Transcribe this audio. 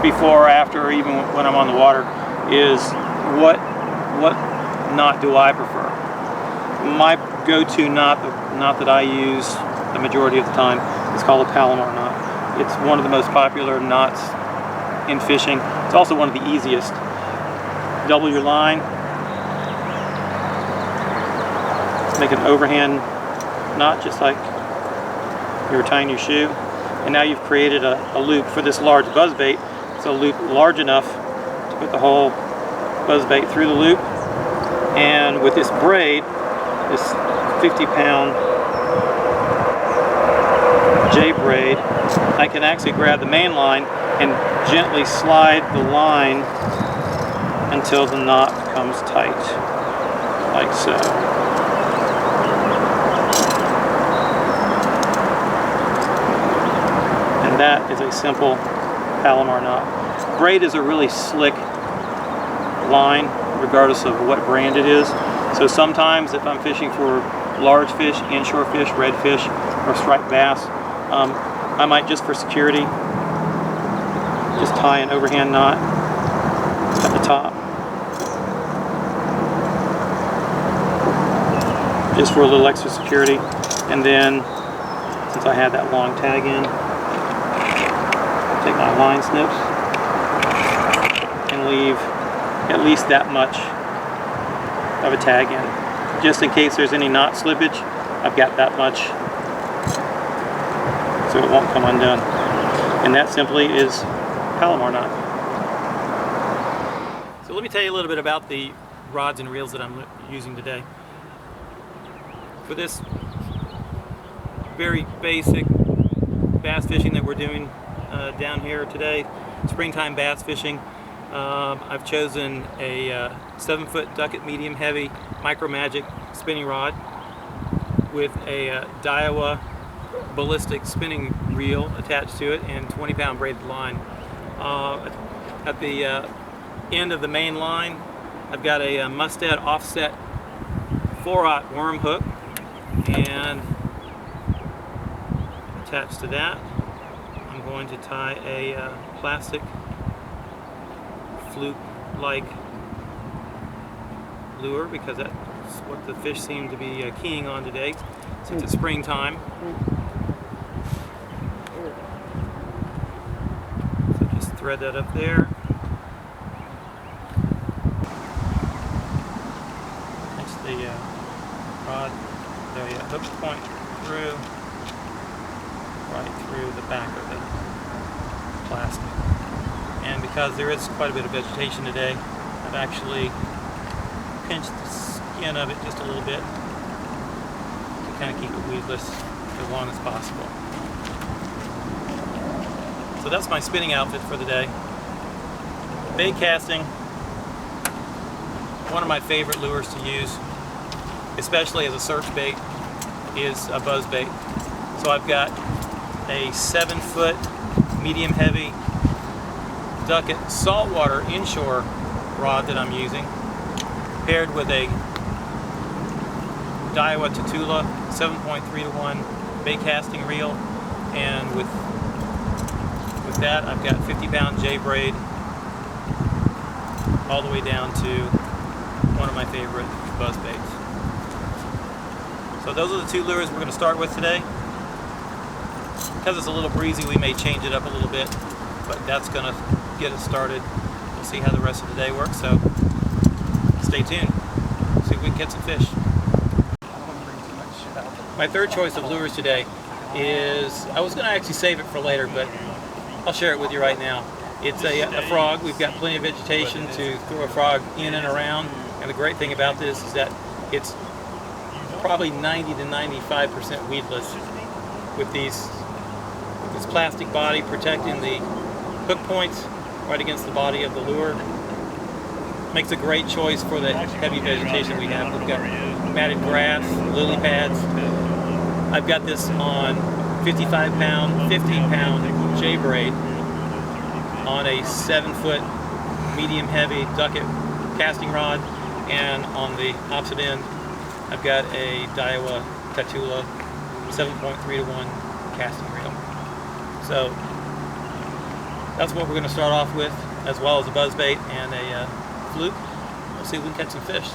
before or after, or even when I'm on the water, is what knot do I prefer? My go-to knot, the knot that I use the majority of the time, is called a Palomar knot. It's one of the most popular knots in fishing. It's also one of the easiest. Double your line, make an overhand knot just like you were tying your shoe, and now you've created a loop for this large buzzbait. It's a loop large enough to put the whole buzzbait through the loop, and with this braid, this 50-pound J braid, I can actually grab the main line and gently slide the line until the knot becomes tight, like so. And that is a simple Palomar knot. Braid is a really slick line, regardless of what brand it is. So sometimes if I'm fishing for large fish, inshore fish, redfish, or striped bass, I might, just for security, just tie an overhand knot at the top, just for a little extra security. And then, since I had that long tag in, take my line snips and leave at least that much of a tag in. Just in case there's any knot slippage, I've got that much so it won't come undone. And that simply is Palomar knot. So let me tell you a little bit about the rods and reels that I'm using today. For this very basic bass fishing that we're doing down here today, springtime bass fishing, I've chosen a 7-foot Ducket medium heavy Micro Magic spinning rod with a Daiwa ballistic spinning reel attached to it and 20-pound braided line. At the end of the main line, I've got a Mustad offset 4/0 worm hook, and attached to that I'm going to tie a plastic fluke-like lure, because that's what the fish seem to be keying on today since it's springtime. So just thread that up there. That's the rod, the hook point through, right through the back of the plastic. And because there is quite a bit of vegetation today, I've actually pinched the skin of it just a little bit to kind of keep it weedless as long as possible. So that's my spinning outfit for the day. Bait casting, one of my favorite lures to use, especially as a search bait, is a buzz bait. So I've got a 7-foot medium heavy Ducket saltwater inshore rod that I'm using, paired with a Daiwa Tatula 7.3-to-1 bait casting reel, and with that I've got 50-pound J braid all the way down to one of my favorite buzz baits. So those are the two lures we're going to start with today. Because it's a little breezy, we may change it up a little bit, but that's going to get us started. We'll see how the rest of the day works, so stay tuned. See if we can get some fish. My third choice of lures today is, I was going to actually save it for later, but I'll share it with you right now. It's a frog. We've got plenty of vegetation to throw a frog in and around, and the great thing about this is that it's probably 90 to 95% weedless with this plastic body protecting the hook points right against the body of the lure. Makes a great choice for the heavy vegetation we have. We've got matted grass, lily pads. I've got this on 50-pound J braid on a 7-foot medium heavy Ducket casting rod, and on the opposite end I've got a Daiwa Tatula 7.3-to-1 casting reel. So that's what we're going to start off with, as well as a buzzbait and a fluke. We'll see if we can catch some fish.